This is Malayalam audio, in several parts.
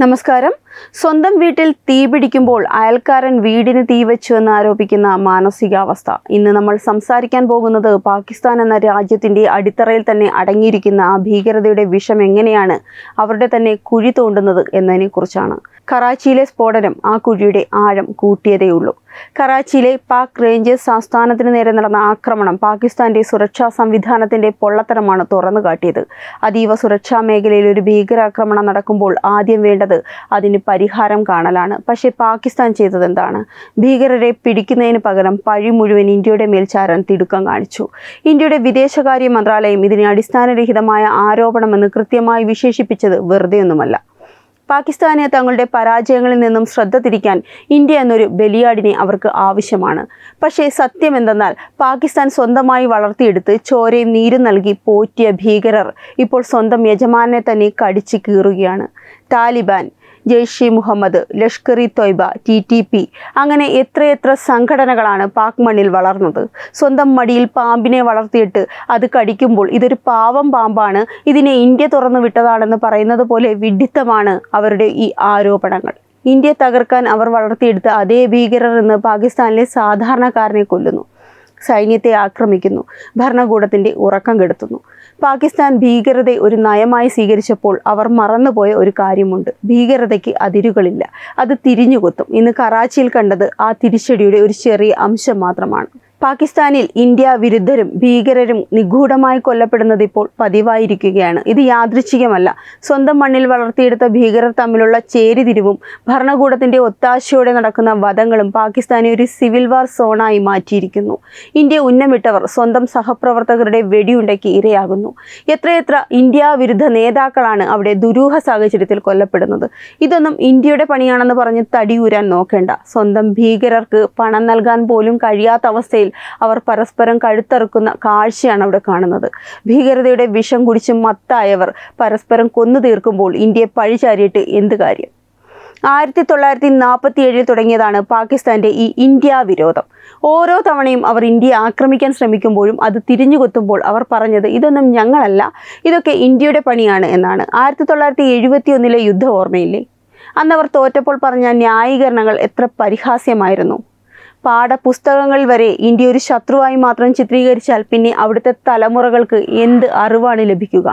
നമസ്കാരം. സ്വന്തം വീട്ടിൽ തീപിടിക്കുമ്പോൾ അയൽക്കാരൻ വീടിന് തീവെച്ചുവെന്ന് ആരോപിക്കുന്ന മാനസികാവസ്ഥ. ഇന്ന് നമ്മൾ സംസാരിക്കാൻ പോകുന്നത് പാകിസ്ഥാൻ എന്ന രാജ്യത്തിൻ്റെ അടിത്തറയിൽ തന്നെ അടങ്ങിയിരിക്കുന്ന ആ ഭീകരതയുടെ വിഷം എങ്ങനെയാണ് അവരുടെ തന്നെ കുഴി തോണ്ടുന്നത് എന്നതിനെക്കുറിച്ചാണ്. കറാച്ചിയിലെ സ്ഫോടനം ആ കുഴിയുടെ ആഴം കൂട്ടിയതേയുള്ളൂ. കറാച്ചിയിലെ പാക് റേഞ്ചേഴ്സ് ആസ്ഥാനത്തിന് നേരെ നടന്ന ആക്രമണം പാകിസ്ഥാന്റെ സുരക്ഷാ സംവിധാനത്തിന്റെ പൊള്ളത്തരമാണ് തുറന്നു കാട്ടിയത്. അതീവ സുരക്ഷാ മേഖലയിൽ ഒരു ഭീകരാക്രമണം നടക്കുമ്പോൾ ആദ്യം വേണ്ടത് അതിന് പരിഹാരം കാണലാണ്. പക്ഷേ പാകിസ്ഥാൻ ചെയ്തതെന്താണ്? ഭീകരരെ പിടിക്കുന്നതിന് പകരം പഴി മുഴുവൻ ഇന്ത്യയുടെ മേൽ ചാരാൻ തിടുക്കം കാണിച്ചു. ഇന്ത്യയുടെ വിദേശകാര്യ മന്ത്രാലയം ഇതിനെ അടിസ്ഥാനരഹിതമായ ആരോപണമെന്ന് കൃത്യമായി വിശേഷിപ്പിച്ചത് വെറുതെയൊന്നുമല്ല. പാകിസ്ഥാന് തങ്ങളുടെ പരാജയങ്ങളിൽ നിന്നും ശ്രദ്ധ തിരിക്കാൻ ഇന്ത്യ എന്നൊരു ബലിയാടിനെ അവർക്ക് ആവശ്യമാണ്. പക്ഷേ സത്യം എന്തെന്നാൽ പാകിസ്ഥാൻ സ്വന്തമായി വളർത്തിയെടുത്ത് ചോരയും നീരും നൽകി പോറ്റിയ ഭീകരർ ഇപ്പോൾ സ്വന്തം യജമാനെ തന്നെ കടിച്ചു കീറുകയാണ്. താലിബാൻ, ജെയ്ഷെ മുഹമ്മദ്, ലഷ്കർ-ഇ-തോയ്ബ, TTP അങ്ങനെ എത്രയെത്ര സംഘടനകളാണ് പാക് മണ്ണിൽ വളർന്നത്. സ്വന്തം മടിയിൽ പാമ്പിനെ വളർത്തിയിട്ട് അത് കടിക്കുമ്പോൾ ഇതൊരു പാവം പാമ്പാണ്, ഇതിനെ ഇന്ത്യ തുറന്നു വിട്ടതാണെന്ന് പറയുന്നത് പോലെ വിഡ്ഢിത്തമാണ് അവരുടെ ഈ ആരോപണങ്ങൾ. ഇന്ത്യയെ തകർക്കാൻ അവർ വളർത്തിയെടുത്ത അതേ ഭീകരർ ഇന്ന് പാകിസ്ഥാനിലെ സാധാരണക്കാരനെ കൊല്ലുന്നു, സൈന്യത്തെ ആക്രമിക്കുന്നു, ഭരണകൂടത്തിൻ്റെ ഉറക്കം കെടുത്തുന്നു. പാകിസ്ഥാൻ ഭീകരതയെ ഒരു നയമായി സ്വീകരിച്ചപ്പോൾ അവർ മറന്നുപോയ ഒരു കാര്യമുണ്ട്. ഭീകരതയ്ക്ക് അതിരുകളില്ല, അത് തിരിഞ്ഞുകൊത്തും. ഇന്ന് കറാച്ചിയിൽ കണ്ടത് ആ തിരിച്ചടിയുടെ ഒരു ചെറിയ അംശം മാത്രമാണ്. പാകിസ്ഥാനിൽ ഇന്ത്യ വിരുദ്ധരും ഭീകരരും നിഗൂഢമായി കൊല്ലപ്പെടുന്നത് ഇപ്പോൾ പതിവായിരിക്കുകയാണ്. ഇത് യാദൃച്ഛികമല്ല. സ്വന്തം മണ്ണിൽ വളർത്തിയെടുത്ത ഭീകരർ തമ്മിലുള്ള ചേരിതിരിവും ഭരണകൂടത്തിൻ്റെ ഒത്താശയോടെ നടക്കുന്ന വധങ്ങളും പാകിസ്ഥാനെ ഒരു സിവിൽ വാർ സോണായി മാറ്റിയിരിക്കുന്നു. ഇന്ത്യ ഉന്നമിട്ടവർ സ്വന്തം സഹപ്രവർത്തകരുടെ വെടിയുണ്ടയ്ക്ക് ഇരയാകുന്നു. എത്രയെത്ര ഇന്ത്യ വിരുദ്ധ നേതാക്കളാണ് അവിടെ ദുരൂഹ സാഹചര്യത്തിൽ കൊല്ലപ്പെടുന്നത്. ഇതൊന്നും ഇന്ത്യയുടെ പണിയാണെന്ന് പറഞ്ഞ് തടിയൂരാൻ നോക്കേണ്ട. സ്വന്തം ഭീകരർക്ക് പണം നൽകാൻ പോലും കഴിയാത്ത അവസ്ഥയിൽ അവർ പരസ്പരം കഴുത്തറുക്കുന്ന കാഴ്ചയാണ് അവിടെ കാണുന്നത്. ഭീകരതയുടെ വിഷം കുടിച്ച് മത്തായവർ പരസ്പരം കൊന്നു തീർക്കുമ്പോൾ ഇന്ത്യയെ പഴിചാരിയിട്ട് എന്ത് കാര്യം? 1947 തുടങ്ങിയതാണ് പാകിസ്ഥാന്റെ ഈ ഇന്ത്യ വിരോധം. ഓരോ തവണയും അവർ ഇന്ത്യയെ ആക്രമിക്കാൻ ശ്രമിക്കുമ്പോഴും അത് തിരിഞ്ഞുകൊത്തുമ്പോൾ അവർ പറഞ്ഞത് ഇതൊന്നും ഞങ്ങളല്ല, ഇതൊക്കെ ഇന്ത്യയുടെ പണിയാണ് എന്നാണ്. 1971 യുദ്ധം ഓർമ്മയില്ലേ? അന്നവർ തോറ്റപ്പോൾ പറഞ്ഞ ന്യായീകരണങ്ങൾ എത്ര പരിഹാസ്യമായിരുന്നു. പാഠപുസ്തകങ്ങളിൽ വരെ ഇന്ത്യ ഒരു ശത്രുവായി മാത്രം ചിത്രീകരിച്ചാൽ പിന്നെ അവിടുത്തെ തലമുറകൾക്ക് എന്ത് അറിവാണ് ലഭിക്കുക?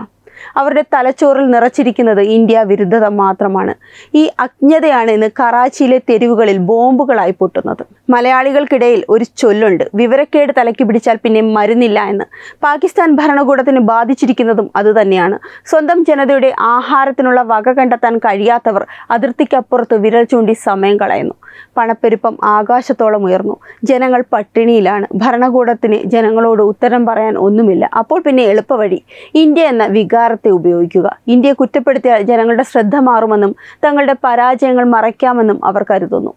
അവരുടെ തലച്ചോറിൽ നിറച്ചിരിക്കുന്നത് ഇന്ത്യ വിരുദ്ധത മാത്രമാണ്. ഈ അജ്ഞതയാണ് ഇന്ന് കറാച്ചിയിലെ തെരുവുകളിൽ ബോംബുകളായി പൊട്ടുന്നത്. മലയാളികൾക്കിടയിൽ ഒരു ചൊല്ലുണ്ട്, വിവരക്കേട് തലയ്ക്ക് പിടിച്ചാൽ പിന്നെ മരുന്നില്ല എന്ന്. പാകിസ്ഥാൻ ഭരണകൂടത്തിന് ബാധിച്ചിരിക്കുന്നതും അതുതന്നെയാണ്. സ്വന്തം ജനതയുടെ ആഹാരത്തിനുള്ള വക കണ്ടെത്താൻ കഴിയാത്തവർ അതിർത്തിക്കപ്പുറത്ത് വിരൽ ചൂണ്ടി സമയം കളയുന്നു. പണപ്പെരുപ്പം ആകാശത്തോളം ഉയർന്നു. ജനങ്ങൾ പട്ടിണിയിലാണ്. ഭരണകൂടത്തിന് ജനങ്ങളോട് ഉത്തരം പറയാൻ ഒന്നുമില്ല. അപ്പോൾ പിന്നെ എളുപ്പവഴി ഇന്ത്യ എന്ന വികാരത്തെ ഉപയോഗിക്കുക. ഇന്ത്യയെ കുറ്റപ്പെടുത്തിയാൽ ജനങ്ങളുടെ ശ്രദ്ധ മാറുമെന്നും തങ്ങളുടെ പരാജയങ്ങൾ മറയ്ക്കാമെന്നും അവർ കരുതുന്നു.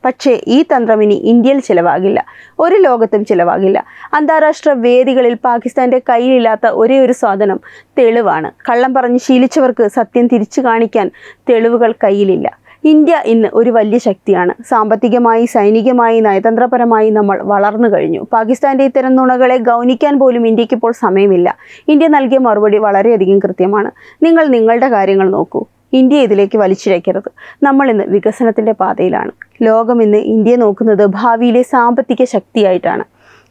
പക്ഷേ ഈ തന്ത്രം ഇനി ഇന്ത്യയിൽ ചിലവാകില്ല, ഒരു ലോകത്തും ചിലവാകില്ല. അന്താരാഷ്ട്ര വേദികളിൽ പാകിസ്ഥാൻ്റെ കയ്യിലില്ലാത്ത ഒരേ ഒരു സാധനം തെളിവാണ്. കള്ളം പറഞ്ഞ് ശീലിച്ചവർക്ക് സത്യം തിരിച്ചു കാണിക്കാൻ തെളിവുകൾ കയ്യിലില്ല. ഇന്ത്യ ഇന്ന് ഒരു വലിയ ശക്തിയാണ്. സാമ്പത്തികമായി, സൈനികമായി, നയതന്ത്രപരമായി നമ്മൾ വളർന്നു കഴിഞ്ഞു. പാകിസ്ഥാൻ്റെ ഇത്തരം നുണകളെ ഗൗനിക്കാൻ പോലും ഇന്ത്യക്ക് ഇപ്പോൾ സമയമില്ല. ഇന്ത്യ നൽകിയ മറുപടി വളരെയധികം കൃത്യമാണ്. നിങ്ങൾ നിങ്ങളുടെ കാര്യങ്ങൾ നോക്കൂ, ഇന്ത്യയെ ഇതിലേക്ക് വലിച്ചിഴക്കരുത്. നമ്മൾ ഇന്ന് വികസനത്തിൻ്റെ പാതയിലാണ്. ലോകം ഇന്ന് ഇന്ത്യയെ നോക്കുന്നത് ഭാവിയിലെ സാമ്പത്തിക ശക്തിയായിട്ടാണ്.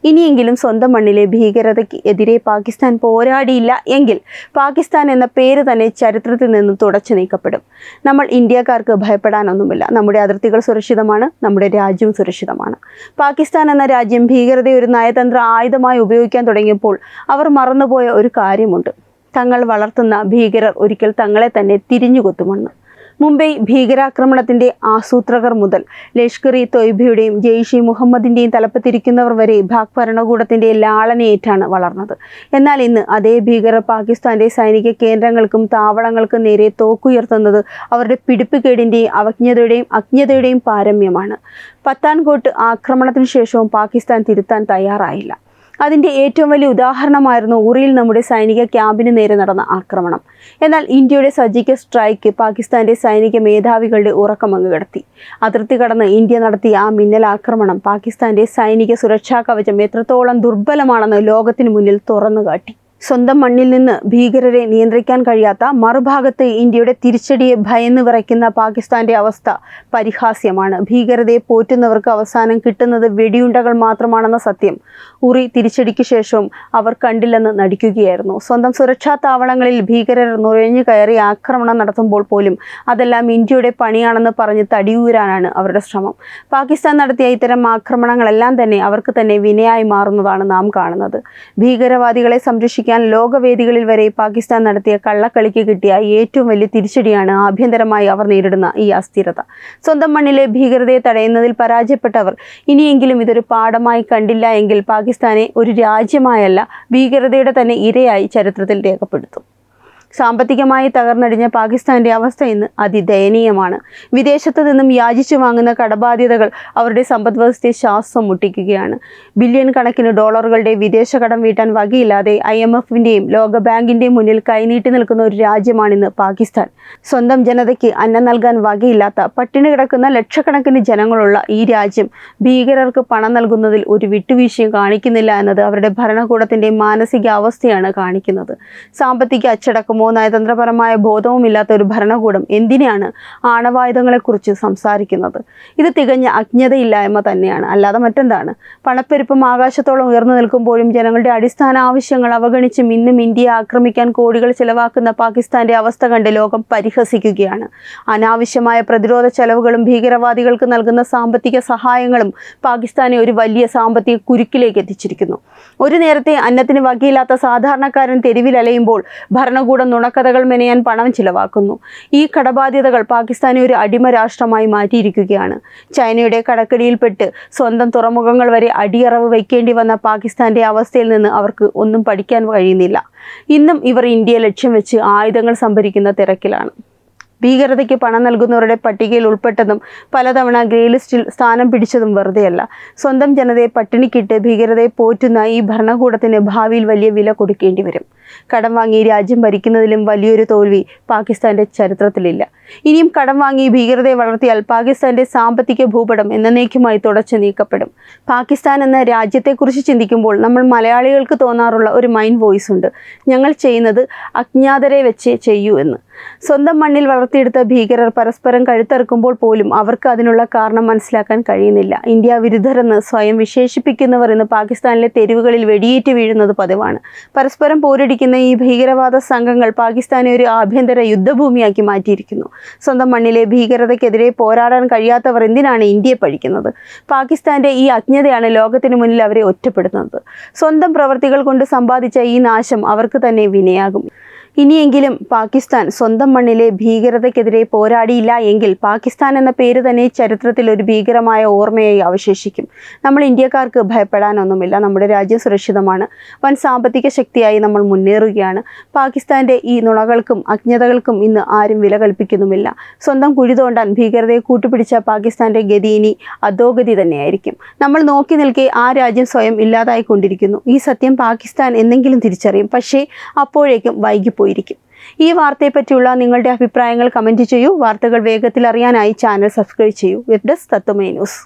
ഇനിയെങ്കിലും സ്വന്തം മണ്ണിലെ ഭീകരതയ്ക്ക് എതിരെ പാകിസ്ഥാൻ പോരാടിയില്ല എങ്കിൽ പാകിസ്ഥാൻ എന്ന പേര് തന്നെ ചരിത്രത്തിൽ നിന്നും തുടച്ചു നീക്കപ്പെടും. നമ്മൾ ഇന്ത്യക്കാർക്ക് ഭയപ്പെടാനൊന്നുമില്ല. നമ്മുടെ അതിർത്തികൾ സുരക്ഷിതമാണ്, നമ്മുടെ രാജ്യവും സുരക്ഷിതമാണ്. പാകിസ്ഥാൻ എന്ന രാജ്യം ഭീകരതയെ ഒരു നയതന്ത്ര ആയുധമായി ഉപയോഗിക്കാൻ തുടങ്ങിയപ്പോൾ അവർ മറന്നുപോയ ഒരു കാര്യമുണ്ട്. തങ്ങൾ വളർത്തുന്ന ഭീകരർ ഒരിക്കൽ തങ്ങളെ തന്നെ തിരിഞ്ഞുകൊത്തുമെന്ന്. മുംബൈ ഭീകരാക്രമണത്തിൻ്റെ ആസൂത്രകർ മുതൽ ലഷ്കർ-ഇ-തോയ്ബയുടെയും ജെയ്ഷെ മുഹമ്മദിൻ്റെയും തലപ്പത്തിരിക്കുന്നവർ വരെ പാക് ഭരണകൂടത്തിൻ്റെ ലാളനയേറ്റാണ് വളർന്നത്. എന്നാൽ ഇന്ന് അതേ ഭീകരർ പാകിസ്ഥാൻ്റെ സൈനിക കേന്ദ്രങ്ങൾക്കും താവളങ്ങൾക്കും നേരെ തോക്കുയർത്തുന്നത് അവരുടെ പിടിപ്പുകേടിൻ്റെയും അജ്ഞതയുടെയും പാരമ്യമാണ്. പത്താൻകോട്ട് ആക്രമണത്തിന് ശേഷവും പാകിസ്ഥാൻ തിരുത്താൻ തയ്യാറായില്ല. അതിൻ്റെ ഏറ്റവും വലിയ ഉദാഹരണമായിരുന്നു ഉറിയിൽ നമ്മുടെ സൈനിക ക്യാമ്പിന് നേരെ നടന്ന ആക്രമണം. എന്നാൽ ഇന്ത്യയുടെ സർജിക്കൽ സ്ട്രൈക്ക് പാകിസ്ഥാന്റെ സൈനിക മേധാവികളുടെ ഉറക്കമങ്ങ് കടത്തി. അതിർത്തി കടന്ന് ഇന്ത്യ നടത്തിയ ആ മിന്നൽ ആക്രമണം പാകിസ്ഥാന്റെ സൈനിക സുരക്ഷാ കവചം എത്രത്തോളം ദുർബലമാണെന്ന് ലോകത്തിന് മുന്നിൽ തുറന്നു കാട്ടി. സ്വന്തം മണ്ണിൽ നിന്ന് ഭീകരരെ നിയന്ത്രിക്കാൻ കഴിയാത്ത മറുഭാഗത്ത് ഇന്ത്യയുടെ തിരിച്ചടിയെ ഭയന്ന് വിറയ്ക്കുന്ന പാകിസ്ഥാന്റെ അവസ്ഥ പരിഹാസ്യമാണ്. ഭീകരതയെ പോറ്റുന്നവർക്ക് അവസാനം കിട്ടുന്നത് വെടിയുണ്ടകൾ മാത്രമാണെന്ന സത്യം ഉറി തിരിച്ചടിക്ക് ശേഷവും അവർ കണ്ടില്ലെന്ന് നടിക്കുകയായിരുന്നു. സ്വന്തം സുരക്ഷാ താവളങ്ങളിൽ ഭീകരർ നുഴഞ്ഞു കയറി ആക്രമണം നടത്തുമ്പോൾ പോലും അതെല്ലാം ഇന്ത്യയുടെ പണിയാണെന്ന് പറഞ്ഞ് തടിയൂരാനാണ് അവരുടെ ശ്രമം. പാകിസ്ഥാൻ നടത്തിയ ഇത്തരം ആക്രമണങ്ങളെല്ലാം തന്നെ അവർക്ക് തന്നെ വിനയായി മാറുന്നതാണ് നാം കാണുന്നത്. ഭീകരവാദികളെ സംരക്ഷിക്കാൻ ലോകവേദികളിൽ വരെ പാകിസ്ഥാൻ നടത്തിയ കള്ളക്കളിക്ക് കിട്ടിയ ഏറ്റവും വലിയ തിരിച്ചടിയാണ് ആഭ്യന്തരമായി അവർ നേരിടുന്ന ഈ അസ്ഥിരത. സ്വന്തം മണ്ണിലെ ഭീകരതയെ തടയുന്നതിൽ പരാജയപ്പെട്ടവർ ഇനിയെങ്കിലും ഇതൊരു പാഠമായി കണ്ടില്ല എങ്കിൽ പാകിസ്ഥാനെ ഒരു രാജ്യമായല്ല ഭീകരതയുടെ തന്നെ ഇരയായി ചരിത്രത്തിൽ രേഖപ്പെടുത്തും. സാമ്പത്തികമായി തകർന്നടിഞ്ഞ പാകിസ്ഥാന്റെ അവസ്ഥ ഇന്ന് അതിദയനീയമാണ്. വിദേശത്തു നിന്നും യാചിച്ചു വാങ്ങുന്ന കടബാധ്യതകൾ അവരുടെ സമ്പദ്വ്യവസ്ഥയെ ശ്വാസം മുട്ടിക്കുകയാണ്. ബില്യൺ കണക്കിന് ഡോളറുകളുടെ വിദേശ കടം വീട്ടാൻ വകയില്ലാതെ IMFിൻ്റെയും ലോകബാങ്കിൻ്റെയും മുന്നിൽ കൈനീട്ടി നിൽക്കുന്ന ഒരു രാജ്യമാണിന്ന് പാകിസ്ഥാൻ. സ്വന്തം ജനതയ്ക്ക് അന്നം നൽകാൻ വകയില്ലാത്ത പട്ടിണി കിടക്കുന്ന ലക്ഷക്കണക്കിന് ജനങ്ങളുള്ള ഈ രാജ്യം ഭീകരർക്ക് പണം നൽകുന്നതിൽ ഒരു വിട്ടുവീഴ്ചയും കാണിക്കുന്നില്ല എന്നത് അവരുടെ ഭരണകൂടത്തിൻ്റെ മാനസികാവസ്ഥയാണ് കാണിക്കുന്നത്. സാമ്പത്തിക അച്ചടക്കം നയതന്ത്രപരമായ ബോധവുമില്ലാത്ത ഒരു ഭരണകൂടം എന്തിനാണ് ആണവായുധങ്ങളെക്കുറിച്ച് സംസാരിക്കുന്നത്? ഇത് തികഞ്ഞ അജ്ഞതയില്ലായ്മ തന്നെയാണ്, അല്ലാതെ മറ്റെന്താണ്? പണപ്പെരുപ്പം ആകാശത്തോളം ഉയർന്നു നിൽക്കുമ്പോഴും ജനങ്ങളുടെ അടിസ്ഥാന ആവശ്യങ്ങൾ അവഗണിച്ചും ഇന്നും ഇന്ത്യയെ ആക്രമിക്കാൻ കോടികൾ ചിലവാക്കുന്ന പാകിസ്ഥാന്റെ അവസ്ഥ കണ്ട് ലോകം പരിഹസിക്കുകയാണ്. അനാവശ്യമായ പ്രതിരോധ ചെലവുകളും ഭീകരവാദികൾക്ക് നൽകുന്ന സാമ്പത്തിക സഹായങ്ങളും പാകിസ്ഥാനെ ഒരു വലിയ സാമ്പത്തിക കുരുക്കിലേക്ക് എത്തിച്ചിരിക്കുന്നു. ഒരു നേരത്തെ അന്നത്തിന് വകയില്ലാത്ത സാധാരണക്കാരൻ തെരുവിലലയുമ്പോൾ ഭരണകൂടം നുണക്കഥകൾ മെനയാൻ പണം ചിലവാക്കുന്നു. ഈ കടബാധ്യതകൾ പാകിസ്ഥാനെ ഒരു അടിമ രാഷ്ട്രമായി മാറ്റിയിരിക്കുകയാണ്. ചൈനയുടെ കടക്കടിയിൽപ്പെട്ട് സ്വന്തം തുറമുഖങ്ങൾ വരെ അടിയറവ് വയ്ക്കേണ്ടി വന്ന പാകിസ്ഥാന്റെ അവസ്ഥയിൽ നിന്ന് അവർക്ക് ഒന്നും പഠിക്കാൻ കഴിയുന്നില്ല. ഇന്നും ഇവർ ഇന്ത്യയെ ലക്ഷ്യം വെച്ച് ആയുധങ്ങൾ സംഭരിക്കുന്ന തിരക്കിലാണ്. ഭീകരതയ്ക്ക് പണം നൽകുന്നവരുടെ പട്ടികയിൽ ഉൾപ്പെട്ടതും പലതവണ ഗ്രേ ലിസ്റ്റിൽ സ്ഥാനം പിടിച്ചതും വെറുതെയല്ല. സ്വന്തം ജനതയെ പട്ടിണിക്കിട്ട് ഭീകരതയെ പോറ്റുന്ന ഈ ഭരണകൂടത്തിന് ഭാവിയിൽ വലിയ വില കൊടുക്കേണ്ടി വരും. കടം വാങ്ങി രാജ്യം ഭരിക്കുന്നതിലും വലിയൊരു തോൽവി പാകിസ്ഥാന്റെ ചരിത്രത്തിലില്ല. ഇനിയും കടം വാങ്ങി ഭീകരതയെ വളർത്തിയാൽ പാകിസ്ഥാന്റെ സാമ്പത്തിക ഭൂപടം എന്നേക്കുമായി തുടച്ചു നീക്കപ്പെടും. പാകിസ്ഥാൻ എന്ന രാജ്യത്തെക്കുറിച്ച് ചിന്തിക്കുമ്പോൾ നമ്മൾ മലയാളികൾക്ക് തോന്നാറുള്ള ഒരു മൈൻഡ് വോയിസ് ഉണ്ട്: ഞങ്ങൾ ചെയ്യുന്നത് അജ്ഞാതരെ വെച്ച് ചെയ്യൂ എന്ന്. സ്വന്തം മണ്ണിൽ വളർത്തിയെടുത്ത ഭീകരർ പരസ്പരം കഴുത്തറുക്കുമ്പോൾ പോലും അവർക്ക് അതിനുള്ള കാരണം മനസ്സിലാക്കാൻ കഴിയുന്നില്ല. ഇന്ത്യ വിരുദ്ധരെന്ന് സ്വയം വിശേഷിപ്പിക്കുന്നവർ ഇന്ന് പാകിസ്ഥാനിലെ തെരുവുകളിൽ വെടിയേറ്റ് വീഴുന്നത് പതിവാണ്. പരസ്പരം പോരടിക്കുന്ന ഈ ഭീകരവാദ സംഘങ്ങൾ പാകിസ്ഥാനെ ഒരു ആഭ്യന്തര യുദ്ധഭൂമിയാക്കി മാറ്റിയിരിക്കുന്നു. സ്വന്തം മണ്ണിലെ ഭീകരതയ്ക്കെതിരെ പോരാടാൻ കഴിയാത്തവർ എന്തിനാണ് ഇന്ത്യയെ പഴിക്കുന്നത്? പാകിസ്ഥാന്റെ ഈ അജ്ഞതയാണ് ലോകത്തിന് മുന്നിൽ അവരെ ഒറ്റപ്പെടുത്തുന്നത്. സ്വന്തം പ്രവൃത്തികൾ കൊണ്ട് സമ്പാദിച്ച ഈ നാശം അവർക്ക് തന്നെ വിനയാകും. ഇനിയെങ്കിലും പാകിസ്ഥാൻ സ്വന്തം മണ്ണിലെ ഭീകരതയ്ക്കെതിരെ പോരാടിയില്ല എങ്കിൽ പാകിസ്ഥാൻ എന്ന പേര് തന്നെ ചരിത്രത്തിൽ ഒരു ഭീകരമായ ഓർമ്മയായി അവശേഷിക്കും. നമ്മൾ ഇന്ത്യക്കാർക്ക് ഭയപ്പെടാനൊന്നുമില്ല. നമ്മുടെ രാജ്യം സുരക്ഷിതമാണ്. വൻ സാമ്പത്തിക ശക്തിയായി നമ്മൾ മുന്നേറുകയാണ്. പാകിസ്ഥാന്റെ ഈ നുണകൾക്കും അജ്ഞതകൾക്കും ഇന്ന് ആരും വില കൽപ്പിക്കുന്നുമില്ല. സ്വന്തം കുഴി തോണ്ടാൻ ഭീകരതയെ കൂട്ടുപിടിച്ച പാകിസ്ഥാന്റെ ഗതി ഇനി അധോഗതി തന്നെയായിരിക്കും. നമ്മൾ നോക്കി നിൽക്കെ ആ രാജ്യം സ്വയം ഇല്ലാതായിക്കൊണ്ടിരിക്കുന്നു. ഈ സത്യം പാകിസ്ഥാൻ എന്നെങ്കിലും തിരിച്ചറിയും. പക്ഷേ അപ്പോഴേക്കും വൈകിപ്പോയിരിക്കും. ഈ വാർത്തയെപ്പറ്റിയുള്ള നിങ്ങളുടെ അഭിപ്രായങ്ങൾ കമൻറ്റ് ചെയ്യൂ. വാർത്തകൾ വേഗത്തിൽ അറിയാനായി ചാനൽ സബ്സ്ക്രൈബ് ചെയ്യൂ. വെബ് ഡെസ്ക് തത്വമൈ ന്യൂസ്.